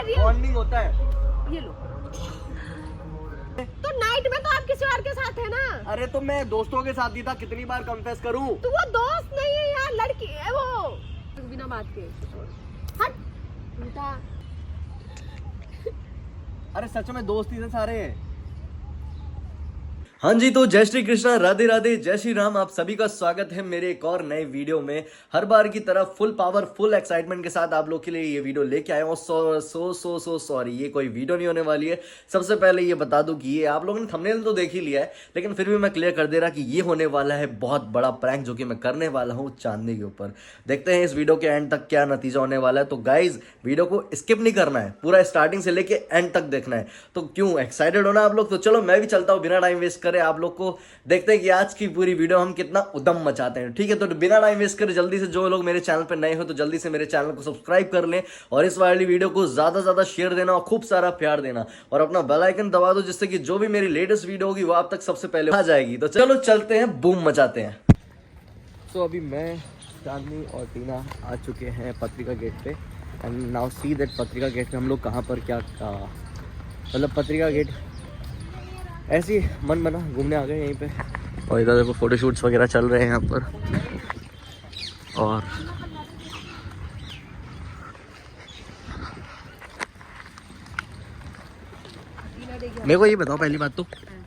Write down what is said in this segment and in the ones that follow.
रही हूँ। वार्निंग होता है। ये लो। तो नाइट में तो आप किसी और के साथ है ना? अरे तो मैं दोस्तों के साथ ही था, कितनी बार कन्फेस करूं? तो वो दोस्त नहीं है यार, लड़की है वो। बिना बात के हट उल्टा। अरे सच में दोस्त ही थे सारे। हाँ जी, तो जय श्री कृष्णा, राधे राधे, जय श्री राम। आप सभी का स्वागत है मेरे एक और नए वीडियो में। हर बार की तरह फुल पावर फुल एक्साइटमेंट के साथ आप लोग के लिए ये वीडियो लेके आया हूँ। सो सॉरी, ये कोई वीडियो नहीं होने वाली है। सबसे पहले ये बता दूं कि ये आप लोगों ने थंबनेल तो देख ही लिया है, लेकिन फिर भी मैं क्लियर कर दे रहा कि ये होने वाला है बहुत बड़ा प्रैंक जो कि मैं करने वाला हूँ चांदनी के ऊपर। देखते हैं इस वीडियो के एंड तक क्या नतीजा होने वाला है। तो गाइज वीडियो को स्किप नहीं करना है, पूरा स्टार्टिंग से लेके एंड तक देखना है। तो क्यों एक्साइटेड हो ना आप लोग? तो चलो मैं भी चलता हूँ, बिना टाइम वेस्ट करे आप लोग को देखते हैं कि आज की पूरी वीडियो हम कितना उदम मचाते हैं। ठीक है, तो बिना टाइम वेस्ट करे जल्दी से, जो लोग मेरे चैनल पर नए हो तो जल्दी से मेरे चैनल को सब्सक्राइब कर लें और इस वाली वीडियो को ज्यादा ज्यादा शेयर देना और खूब सारा प्यार देना और अपना बेल आइकन दबा दो, जिससे कि जो भी मेरी लेटेस्ट वीडियो होगी वो आप तक सबसे पहले आ जाएगी। तो चलो चलते हैं, बूम मचाते हैं। तो अभी मैं, चांदनी और टीना आ चुके हैं पत्रिका गेट पे एंड नाउ सी दैट पत्रिका गेट पे हम लोग कहाँ पर क्या मतलब पत्रिका गेट ऐसी मन बना घूमने आ गए यहीं पे। और इधर देखो फोटोशूट्स वगैरह चल रहे हैं यहाँ पर। और मेरे को ये बताओ, पहली बात तो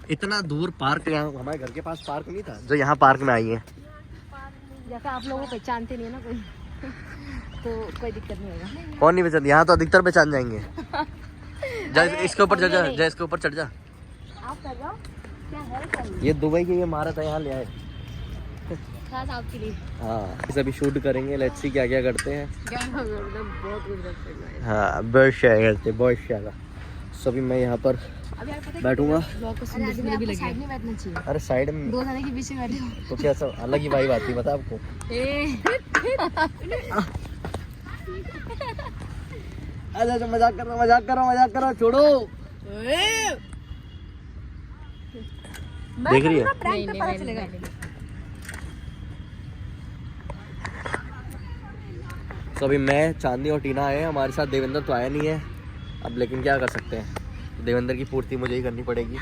इतना दूर पार्क, यहाँ हमारे घर के पास पार्क नहीं था जो यहाँ पार्क में आई है। जैसे आप लोगों को पहचानते नहीं है ना कोई तो कोई दिक्कत नहीं होगा। कौन नहीं पहचान? यहाँ तो अधिकतर पहचान जाएंगे। जा इसके ऊपर चढ़ जा, जा इसके ऊपर चढ़ जा। आप कर रहे हो क्या है? ये दुबई की ये इमारत है, यहाँ ले आए खास आपके लिए। हाँ, इस अभी शूट करेंगे, लेट्स सी क्या क्या करते हैं। बहुत कुछ करते हैं। हाँ, बहुत शेयर करते, बहुत शेयर। सभी मैं यहाँ पर बैठूंगा। साइड में बैठना चाहिए। अरे साइड में दो जने के पीछे बैठे हो तो क्या सब अलग ही वाइब आती है, बता आपको। अच्छा मजाक कर रहा हूँ, छोड़ो। देख रही है? तो अभी मैं, चांदनी और टीना आए हैं, हमारे साथ देवेंद्र तो आया नहीं है अब, लेकिन क्या कर सकते हैं, देवेंद्र की पूर्ति मुझे ही करनी पड़ेगी।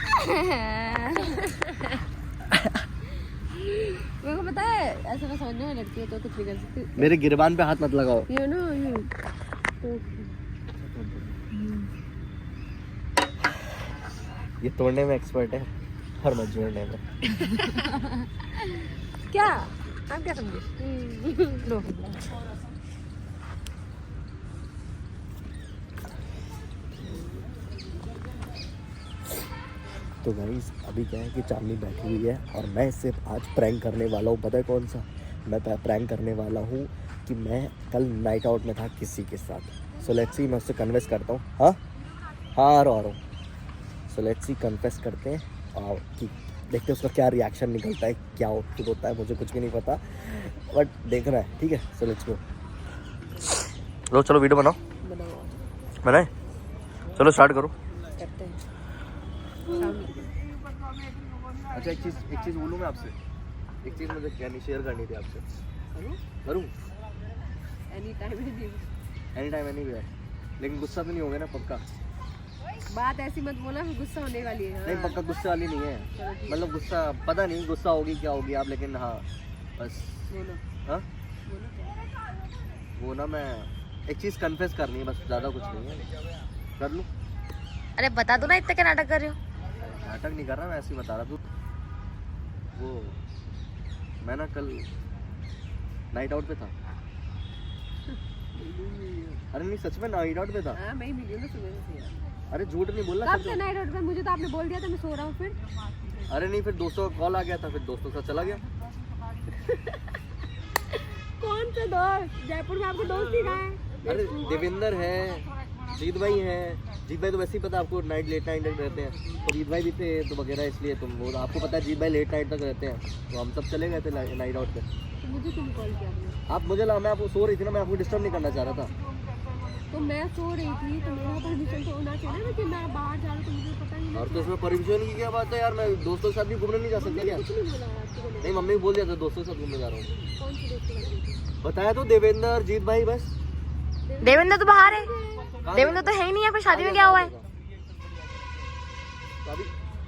मेरे को पता है, ऐसा मैं समझने में लगती है तो कुछ भी कर सकती हूँ। मेरे गिरबान पे हाथ मत लगाओ। ये ना ये ये तोड़ने में एक्सपर्ट है और मत जोड़ने में। क्या आप क्या समझे? लो तो गाइस अभी क्या है कि चांदनी बैठी हुई है और मैं इससे आज प्रैंक करने वाला हूँ। पता है कौन सा? मैं प्रैंक करने वाला हूँ कि मैं कल नाइट आउट में था किसी के साथ। सो लेट्स सी, मैं उससे कन्वेंस करता हूँ। हाँ आ रहा हूँ। सो लेट्स सी, कन्फेस करते हैं और कि देखते हैं उसका क्या रिएक्शन निकलता है, क्या आउटपुट होता है, मुझे कुछ भी नहीं पता, बट देखना है। ठीक है, सो लेट्स गो। लो चलो वीडियो बनाओ। बनाए? चलो स्टार्ट करो। करते हैं। अच्छा एक चीज़ बोलूँ मैं आपसे, एक चीज़ मुझे क्या नहीं शेयर करनी थी आपसे। करूँ? एनी टाइम एनी वे, लेकिन गुस्सा तो नहीं होगा ना? पक्का बात ऐसी मत बोला, गुस्सा होने वाली है। नहीं, पक्का गुस्सा वाली नहीं है। मतलब गुस्सा पता नहीं गुस्सा होगी क्या होगी आप, लेकिन हाँ बस बोलो। हाँ वो ना, मैं एक चीज़ कन्फेस करनी है बस, ज़्यादा कुछ नहीं है। कर लूँ? अरे बता दो ना, इतना क्या नाटक कर रहे हो? नाटक नहीं कर रहा, मैं ऐसे ही बता रहा हूँ। वो मैं ना कल नाइट आउट पे था। अरे नहीं, सच में नाइट आउट पे था। हाँ, मैं ही मिली हूँ ना सुबह से। अरे झूठ नहीं बोलना। कब से नाइट आउट पे? मुझे तो आपने बोल दिया था मैं सो रहा हूँ। फिर अरे नहीं, फिर दोस्तों का कॉल आ गया था, फिर दोस्तों के साथ चला गया। कौन से दोस्त? जयपुर में आपके दोस्त ही कहाँ हैं? अरे देवेंद्र है, जीत भाई है। जीत भाई तो वैसे ही पता आपको, लेट नाइट तक रहते हैं। तो जीत भाई भी थे तो वगैरह, इसलिए तुम वो आपको पता है जीत भाई लेट नाइट तक रहते हैं, तो हम सब चले गए थे नाइट आउट पे। तो मुझे क्यों कॉल किया आपने? आप मुझे लगा मैं आपको सो रही थी ना, मैं आपको डिस्टर्ब नहीं करना चाह रहा था। तो मैं सो रही थी तो मेरा परमिशन तो होना चाहिए ना कि मैं बाहर जा रहा हूँ, तो मुझे पता नहीं। और तो उसमें परमिशन की क्या बात है यार? मैं दोस्तों के साथ भी घूमने नहीं जा सकता क्या? कुछ नहीं बोला आपको? नहीं, मम्मी बोल दिया था दोस्तों के साथ घूमने जा रहा हूँ। कौन से दोस्त? बताया तो, देवेंद्र, जीत भाई, बस। देवेंद्र तो बाहर है। देवेंद्र तो है ही नहीं यहाँ पे, शादी में क्या हुआ है? तो अभी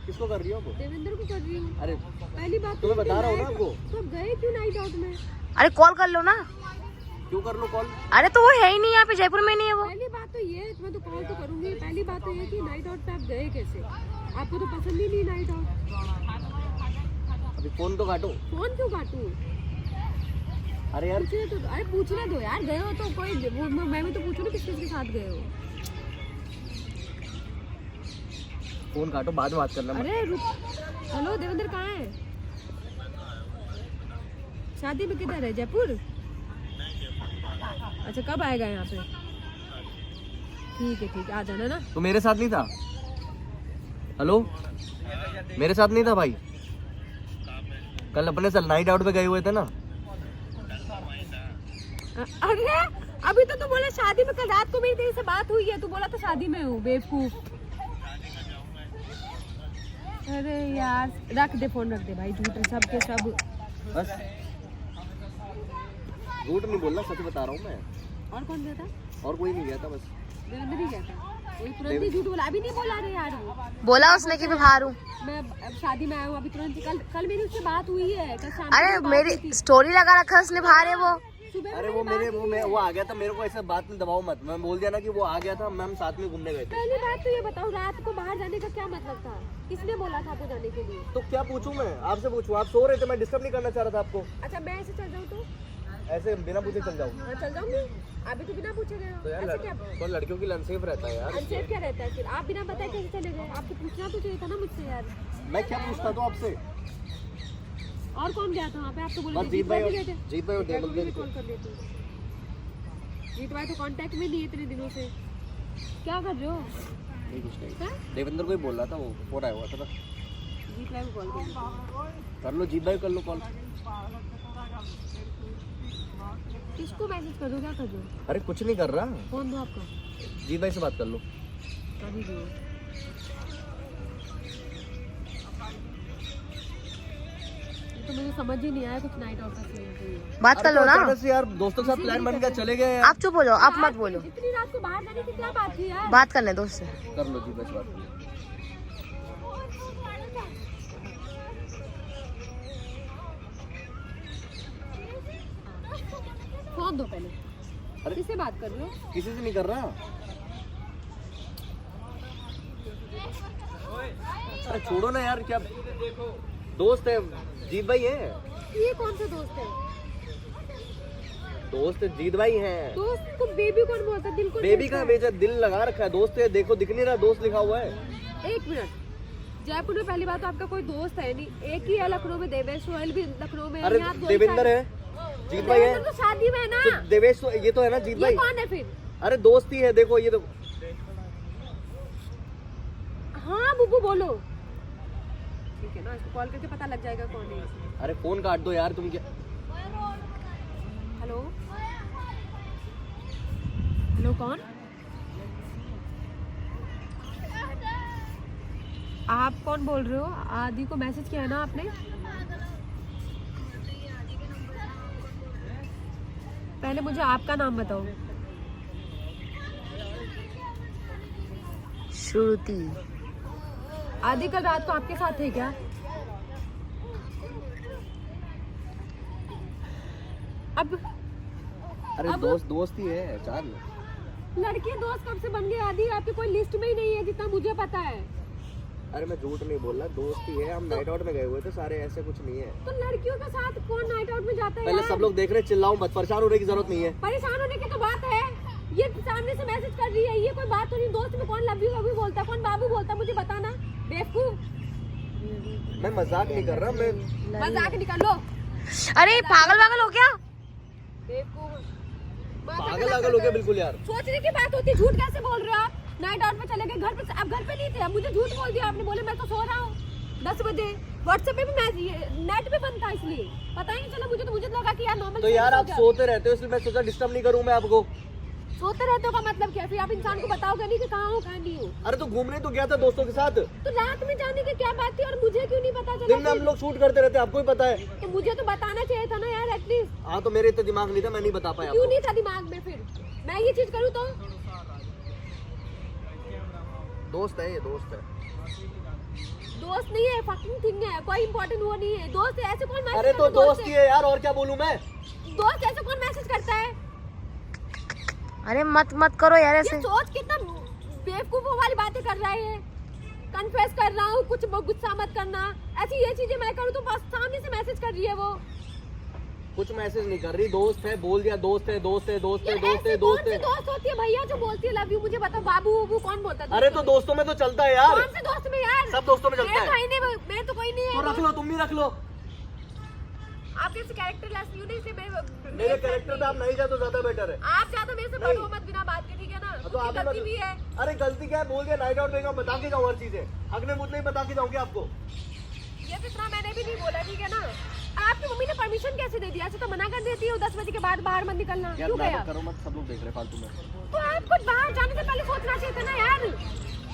किसको कर रही हो? देवेंद्र को कर रही हूँ। अरे पहली बात तो मैं बता रहा हूँ ना आपको। तो आप गए क्यों नाइट आउट में? अरे कॉल कर लो ना। क्यों कर लो कॉल? अरे तो वो है ही नहीं यहाँ पे, जयपुर में नहीं है वो। पहली बात तो ये, मैं तो कॉल तो करूंगी। पहली बात तो ये कि नाइट आउट पे आप गए कैसे? आपको तो पसंद ही नहीं नाइट आउट। अभी फोन तो काटो। फोन क्यों काटूं? अरे यार पूछने तो, अरे पूछने दो यार। गए हो तो कोई मैं भी तो पूछूं ना किस किसके साथ गए हो। फोन काटो, बाद में बात करना। अरे रुक। हेलो देवेंद्र कहाँ है? शादी में किधर है? जयपुर? अच्छा कब आएगा यहाँ पे? ठीक है आ जाना ना। तो मेरे साथ नहीं था? हेलो, मेरे साथ नहीं था भाई? कल अपने साथ नाइट आउट पे गए हुए थे ना? अरे अभी तो तू बोला शादी में। कल रात को मेरी तेरे से बात हुई है, तू बोला था शादी में हूँ। बेवकूफ। अरे यार रख दे फोन, रख दे भाई। झूठ सब के सब। बस झूठ नहीं बोलना, सच बता रहा हूँ मैं। और कौन गया था? और कोई नहीं गया था, बस देवेंद्र ही गया था। वही तुरंत ही झूठ बोला। अभी नहीं बोला रे यार वो। बोला उसने कि मैं बाहर हूँ। मैं अब शादी में आया हूँ अभी तुरंत ही। कल मेरी उससे बात हुई है। कल शाम अरे मेरी स्टोरी लगा रखा है उसने, बाहर है वो। अरे वो वो आ गया था। मेरे को ऐसा बात में दबाओ मत। मैं बोल दिया ना कि वो आ गया था, हम साथ में घूमने गए थे। पहली बात तो ये बताओ, रात को बाहर जाने का क्या मतलब था? किसने बोला था आपको जाने के लिए? तो क्या पूछूं मैं आपसे? पूछूं? आप सो रहे थे, मैं डिस्टर्ब नहीं करना चाह रहा था आपको। अच्छा मैं ऐसे चल जाऊँ तो? ऐसे बिना पूछे चल जाऊं? हाँ, चल जाऊंगी। अभी तो बिना पूछे गए हो। तो यार ऐसे क्या तो लड़कियों के लिए अनसेफ रहता है यार। अनसेफ क्या रहता है फिर? आप बिना बताए कैसे चले गए? आपको पूछना तो चाहिए था ना मुझसे यार। मैं क्या पूछता था आपसे? और कौन गया था वहाँ पे? आप तो बोले बस थे जीत भाई भी गए थे। जीत भाई और जीत भाई को देवेंद्र भी कॉल कर देती हूँ। जीत भाई तो कांटेक्ट में नहीं है इतने दिनों से। क्या कर रहे हो? नहीं कुछ नहीं। हाँ? देवेंद्र को ही बोल रहा था, वो फोन आया हुआ था ना। जीत भाई को कॉल कर लो जीत भाई, कर लो कॉल। किसको मैसेज कर दो? क्या कर दो? अरे कुछ नहीं कर रहा। फोन दो आपका। जीत भाई से बात कर लो। अभी दो। तो मुझे समझ ही नहीं आया कुछ नाइट आउट का सीन है। बात कर लो ना। अचानक से यार दोस्तों के साथ प्लान बन गया, चले गए यार। आप चुप हो जाओ, आप मत बोलो। इतनी रात को बाहर जाने की क्या बात थी यार? बात करने दो उससे। कर लो जीत भाई से बात कर लो। फोन दो पहले। अरे किससे बात कर रहे हो? किसी से नहीं कर रहा। अरे छोड़ो ना यार, क्या दोस्त है, जीत भाई है। ये कौन सा दोस्त है? दोस्त जीत भाई है। दोस्त को बेबी कौन बोलता है? दिल को बेबी का भेजा, दिल लगा रखा है। दोस्त है, देखो दिख नहीं रहा, दोस्त लिखा हुआ है। एक मिनट। जयपुर में पहली बात तो आपका कोई दोस्त है नहीं। एक ही है लखनऊ में, देवेश सोहेल भी लखनऊ में है। अरे यहाँ दो ही देवेंद्र है, जीत भाई है। देवेंद्र तो शादी में है ना। तो देवेश ये तो है ना जीत ये भाई। कौन है फिर? अरे दोस्त ही है, देखो ये तो। हाँ बुब्बू बोलो। ठीक है ना, इसको कॉल करके पता लग जाएगा कौन है। अरे फोन काट दो यार, तुम क्या। हेलो हेलो कौन? आप कौन बोल रहे हो? आदि को मैसेज किया है ना आपने? पहले मुझे आपका नाम बताओ। श्रुति। आदि कल रात को आपके साथ थे क्या? अब अरे दोस्त ही है चार। लड़के दोस्त कब से बन गए? आदि आपकी कोई लिस्ट में ही नहीं है जितना मुझे पता है। अरे मैं झूठ नहीं बोल रहा, दोस्त ही है। हम नाइट आउट में गए हुए थे सारे, ऐसे कुछ नहीं है। तो लड़कियों के साथ कौन नाइट आउट में जाता है? पहले यार? सब लोग देख रहे, चिल्लाऊं मत, परेशान होने की जरूरत नहीं है। परेशान होने की तो बात है। ये सामने से मैसेज कर रही है, ये कोई बात तो नहीं। दोस्त में कौन लव यू बोलता है, कौन बाबू बोलता है? मुझे बताना बेवकूफ। मैं मजाक नहीं कर रहा, मैं मजाक निकाल लो। अरे पागल हो क्या? बेवकूफ। पागल हो गया बिल्कुल यार। सोचने की बात होती, झूठ कैसे बोल रहे हो आप? नाइट आउट में चले गए, घर पे अब घर पे नहीं थे। अब मुझे झूठ बोल दिया आपने। बोले मैं तो सो रहा हूँ 10 बजे। व्हाट्सएप पे भी नेट पे बंद था, इसलिए पता ही नहीं चला मुझे। तो मुझे लगा कि यार नॉर्मल। तो यार आप सोते रहते हो, इसलिए मैं सोचा डिस्टर्ब नहीं करूँ मैं आपको। सोते रहते हो का मतलब क्या? फिर आप इंसान को बताओगे नहीं कि कहाँ हो कहाँ नहीं हो। अरे तो घूमने तो गया था दोस्तों के साथ। तो रात में जाने की क्या बात थी और मुझे क्यों नहीं पता चला? दिन में हम लोग शूट करते रहते, आपको ही पता है। तो मुझे तो बताना चाहिए था ना यार एटलीस्ट। हाँ तो मेरे इतना दिमाग नहीं था, मैं नहीं बता पाया क्यों आपको। नहीं था दिमाग में? फिर मैं ये चीज करूँ तो दोस्त है, ये दोस्त है। दोस्त नहीं है, फकिंग थिंग है, कोई इंपॉर्टेंट वो नहीं है। दोस्त है, ऐसे कौन मैसेज अरे तो दोस्त ही है यार, और क्या बोलूं मैं। दोस्त ऐसे कौन मैसेज करता है? अरे मत करो यार ये ऐसे। सोच कितना बेवकूफों वाली बातें कर रहा है। कन्फेस कर रहा हूँ, कुछ गुस्सा मत करना। ऐसी ये चीजें मैं करूँ तो बस सामने से मैसेज कर रही है वो। कुछ मैसेज नहीं कर रही, दोस्त है, बोल दिया दोस्त है, दोस्त है, दोस्त है, यार दोस्त है, ऐसी दोस्त कौन सी है। दोस्त होती है भैया जो बोलती है लव यू? मुझे बताओ, बाबू वो कौन बोलता है? अरे तो दोस्तों में तो चलता है यार। कौन से दोस्त में यार? सब दोस्तों में चलता है। मैं तो कोई नहीं है। तो रख लो, तुम भी रख लो। आप जैसे कैरेक्टर लेस यूनिट से मेरे कैरेक्टर पे आप नहीं जाए तो ज्यादा बेटर है। आप ज्यादा मेरे से पढ़ो मत बिना बात के, ठीक है ना? तो आप गलती भी है। अरे गलती क्या है, बोल दिया नाइट आउट देगा, बता के जाऊँ हर चीजें। अगले मुझे नहीं बता के जाऊंगी आपको। ये इतना मैंने भी नहीं बोला, ठीक है ना? आपकी मम्मी ने परमिशन कैसे दे दिया? ऐसे तो मना कर देती है 10 बजे के बाद बाहर मत निकलना। क्यों गया? करो मत, सब लोग देख रहे फालतू में। तो आपको बाहर जाने से पहले सोचना चाहिए था ना यार।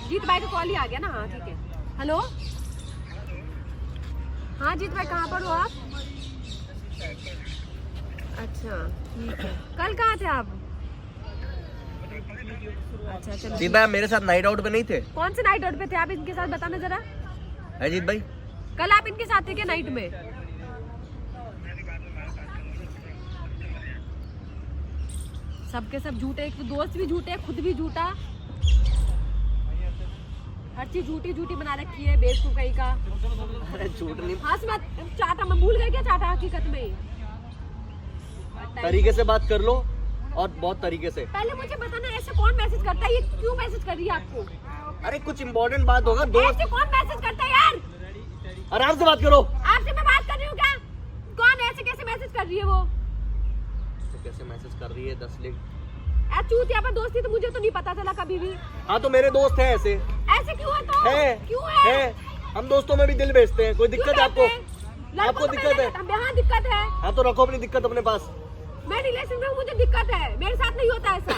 जीत भाई का कॉल ही आ गया ना? हाँ ठीक है। हेलो, हाँ जीत भाई कहाँ पर हो आप? अच्छा ठीक है, कल कहाँ थे आप? अच्छा चलो। जीत भाई आप मेरे साथ नाइट आउट पे नहीं थे? कौन से नाइट आउट पे थे आप? इनके साथ बताना जरा। है जीत भाई? कल आप इनके साथ थे क्या नाइट में? सबके सब झूठे, एक तो दोस्त भी झूठे, खुद भी झूठा, हर चीज झूठी झूठी बना रखी है, बेवकूफ कहीं का। अरे झूठ नहीं, हाँ मत चाटा, मैं भूल गई क्या चाटा हकीकत में? तरीके से बात कर लो, और बहुत तरीके से। पहले मुझे बताना ऐसे कौन मैसेज करता है? ये क्यों मैसेज कर रही है आपको? अरे कुछ इम्पोर्टेंट बात होगा, दोस्त। ऐसे कौन मैसेज करता है यार? आराम से बात करो। आपसे मैं बात कर रही हूँ क्या? कौन ऐसे कैसे मैसेज कर रही है वो? तो कैसे मैसेज कर रही है? 10 लिंक। चूत यहाँ पर दोस्ती तो मुझे तो नहीं पता चला कभी भी। हाँ तो मेरे दोस्त है ऐसे। ऐसे क्यों है तो? है, क्यों है? हम दोस्तों में भी दिल बेचते हैं। कोई दिक्कत है आपको? आपको दिक्कत है? हाँ दिक्कत है। हाँ तो रखो अपनी दिक्कत अपने पास। मैं रिलेशन में हूँ, मुझे दिक्कत है, मेरे साथ नहीं होता ऐसा।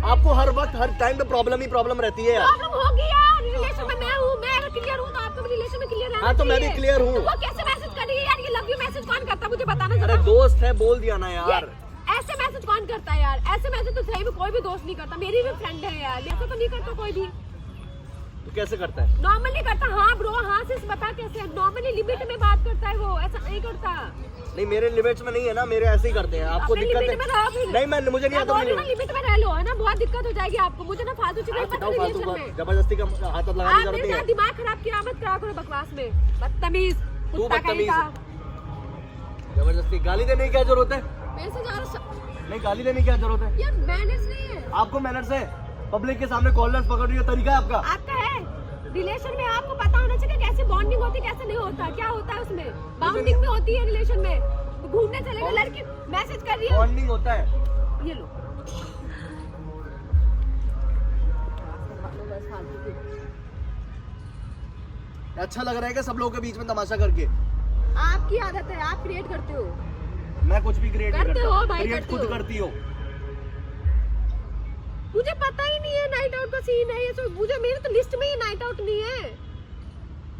आपको हर वक्त हर टाइम पे प्रॉब्लम ही प्रॉब्लम रहती है यार। प्रॉब्लम होगी यार, रिलेशन में मैं हूँ, मैं अगर क्लियर हूँ तो आपको भी रिलेशन में क्लियर रहना हाँ तो मैं भी चाहिए। क्लियर हूँ। तो वो कैसे मैसेज कर रही है यार? ये लव यू मैसेज कौन करता है मुझे बताना जरा। अरे दोस्त है, बोल दिया ना यार। ऐसे मैसेज कौन करता है यार? ऐसे मैसेज तो सही में कोई भी दोस्त नहीं करता। मेरी भी फ्रेंड है यार, ऐसा तो नहीं करता कोई भी। तो कैसे करता है? नॉर्मली करता। हाँ ब्रो, हाँ से बता कैसे? नॉर्मली लिमिट में बात करता है वो, ऐसा नहीं करता। नहीं मेरे लिमिट्स में नहीं है ना, मेरे ऐसे ही करते हैं। आपको अपने दिक्कत लिमिट में रहो है? फिर। नहीं मैं, मुझे नहीं आता। लिमिट में रह लो, है ना? बहुत दिक्कत हो जाएगी आपको। मुझे ना फालतू चीजें पता नहीं रिलेशन में। जबरदस्ती का हाथ लगाने की आप जरूरत मेरे नहीं साथ है। दिमाग खराब किया मत करा करो बकवास में। बदतमीज तू कुत्ता कहीं बदतमीज। का। जबरदस्ती गाली देने की क्या जरूरत है? मेरे से ज्यादा नहीं गाली देने की क्या जरूरत है? यार मैनर्स नहीं है। आपको मैनर्स है? पब्लिक के सामने कॉलर्स पकड़ रही है, तरीका है आपका? आपका है। रिलेशन में आपको पता होना चाहिए कैसे बॉन्डिंग होती है, कैसे नहीं होता, क्या होता है उसमें। बाउंडिंग में होती है रिलेशन में। तो घूमने चले गए, लड़की मैसेज कर रही है, बॉन्डिंग होता है। ये लो अच्छा लग रहा है क्या सब लोगों के बीच में तमाशा करके? आपकी आदत है, आप क्रिएट करते हो। मैं कुछ भी क्रिएट करते हो भाई, क्रिएट करते खुद हो। करती हो। मुझे पता ही नहीं है नाइट आउट का सीन है ये तो। मुझे मेरे तो लिस्ट में ही नाइट आउट नहीं है।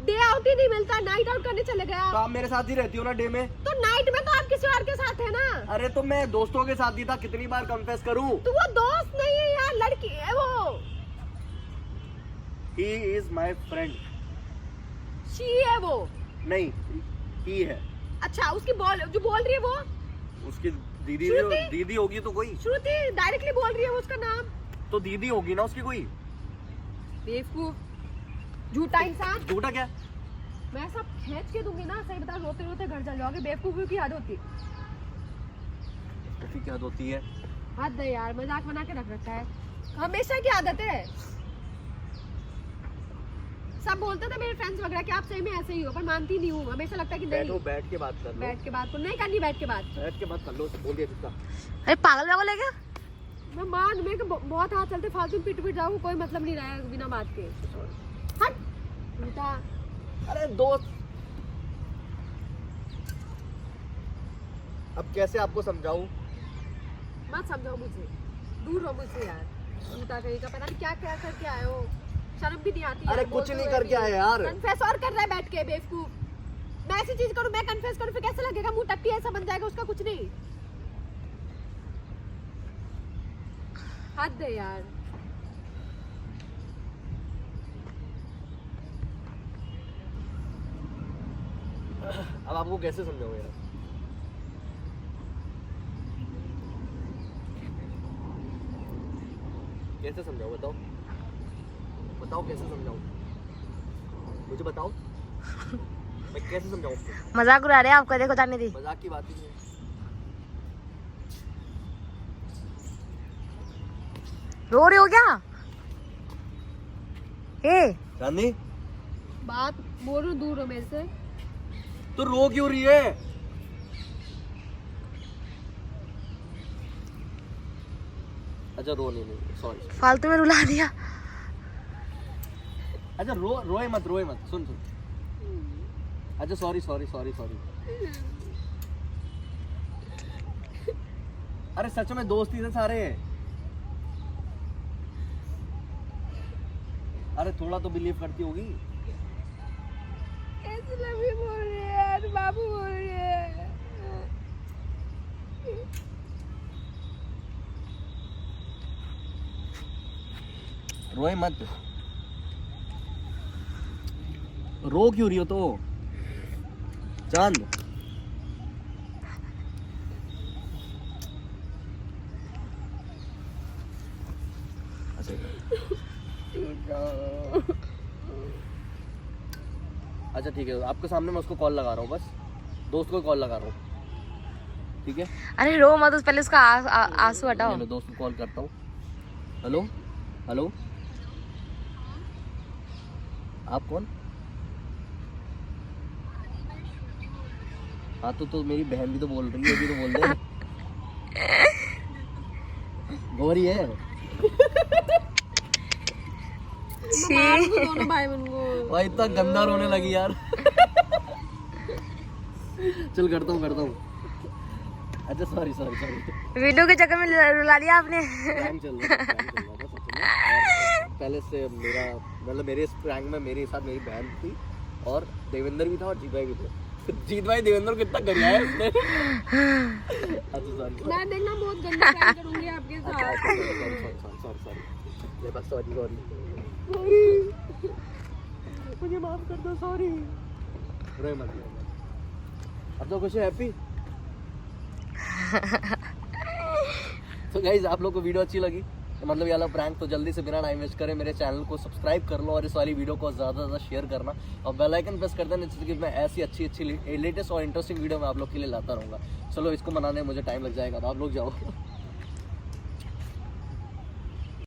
डे आउट ही नहीं मिलता, नाइट आउट करने चले गए तो आप। आप मेरे साथ ही रहती हो ना डे में? तो नाइट में तो आप किसी और के साथ है ना? अरे तो मैं दोस्तों के साथ ही था, कितनी बार कन्फेस करूं? तो वो दोस्त नहीं है यार, लड़की है वो। He is my friend. She है वो। नहीं ही है। अच्छा उसकी जो बोल रही है वो उसकी दीदी श्रुति? दीदी होगी तो कोई। श्रुति डायरेक्टली बोल रही है वो उसका नाम। तो दीदी होगी ना उसकी कोई। बेवकूफ झूठा इंसान। झूठा क्या? मैं सब खींच के दूंगी ना, सही बता। रोते रोते घर चल जाओगे। बेवकूफी की आदत होती। बेवकूफी की आदत होती है। हद है यार, मजाक बना के रख रखा है। हमेशा की आदत है। सब बोलते थे मेरे फ्रेंड्स वगैरह कि आप सही में ऐसे ही हो, पर मानती नहीं हूँ। हमेशा लगता है कि नहीं। बैठो, बैठ के बात कर लो। बैठ के बात को नहीं करनी, बैठ के बात। बैठ के बात कर लो, बोल दिया जितना। अरे पागल वागल है क्या? मैं मान मेरे को बहुत हाथ चलते, फालतू पिट पिट जाऊँ, कोई मतलब नहीं रहा है बिना बात के। हट झूठा। अरे दोस्त, अब कैसे आपको समझाऊं? मत समझाओ मुझे, दूर रहो मुझसे यार। झूठा कहीं का, पता नहीं क्या क्या करके आए हो। शर्म भी नहीं आती। अरे कुछ नहीं करके आए यार। कन्फेस और कर रहा है बैठ के बेवकूफ। मैं ऐसी चीज करूं, मैं कन्फेस करूं, फिर कैसे लगेगा? मुंह टट्टी ऐसा बन जाएगा उसका। कुछ नहीं। हद है यार। अब आपको कैसे समझाऊं यार? कैसे समझाऊं बताओ? बताओ कैसे समझाऊं? मुझे बताओ। मैं कैसे समझाऊं आपको? मजाक उड़ा रहे हैं आपका, देखो जाने दी। मजाक की बात ही नहीं है। रो रहे हो क्या? ए चांदनी बात बोल रही हूँ, दूर हो मेरे से। तो रो क्यों रही है? अच्छा रो नहीं, सॉरी। फालतू में रुला दिया। अच्छा रोए मत, सुन। अच्छा सॉरी। अरे सच में दोस्ती थे सारे। अरे थोड़ा तो बिलीव करती होगी। ऐसे लवी बोल रहे हैं यार, बाबू बोल रहे हैं। रोए मत। रो क्यों रही हो तो? चांद अच्छा ठीक है, आपके सामने मैं उसको कॉल लगा रहा हूँ, बस दोस्त को कॉल लगा रहा हूँ, ठीक है? अरे रो मत, उस पहले उसका आंसू हटाओ। मैं दोस्त को कॉल करता हूँ। हेलो आप कौन? हाँ तो मेरी बहन भी तो बोल रही है, अभी तो बोल दे। गौरी है। मार दो दोनों भाई बहन को। भाई इतना गंदा रोने लगी यार। चल करता हूँ। अच्छा सॉरी। वीडियो के चक्कर में रुला दिया आपने। प्रैंक चल रहा था सच में। और पहले से मेरे इस प्रैंक में मेरे साथ मेरी बहन थी और देवेंद्र भी था और जीत भाई भी थे। जीत भाई देवेंद्र को कितना गरिया है उसने। अच्छा सॉरी। मैं देखना बहुत गंदा काम करूंगी आपके साथ। सॉरी। बस सॉरी। मुझे माफ कर दो, सॉरी। रोए मत। अब तो खुश है, हैप्पी। तो गाइस आप लोग को वीडियो अच्छी लगी तो मतलब ये वाला प्रैंक, तो जल्दी से बिना टाइम वेस्ट करे मेरे चैनल को सब्सक्राइब कर लो और इस वाली वीडियो को ज़्यादा से ज़्यादा शेयर करना और बेल आइकन प्रेस कर देना, जिससे कि मैं ऐसी अच्छी लेटेस्ट और इंटरेस्टिंग वीडियो मैं आप लोग के लिए लाता रहूँगा। चलो इसको मनाने में मुझे टाइम लग जाएगा, तो आप लोग जाओ।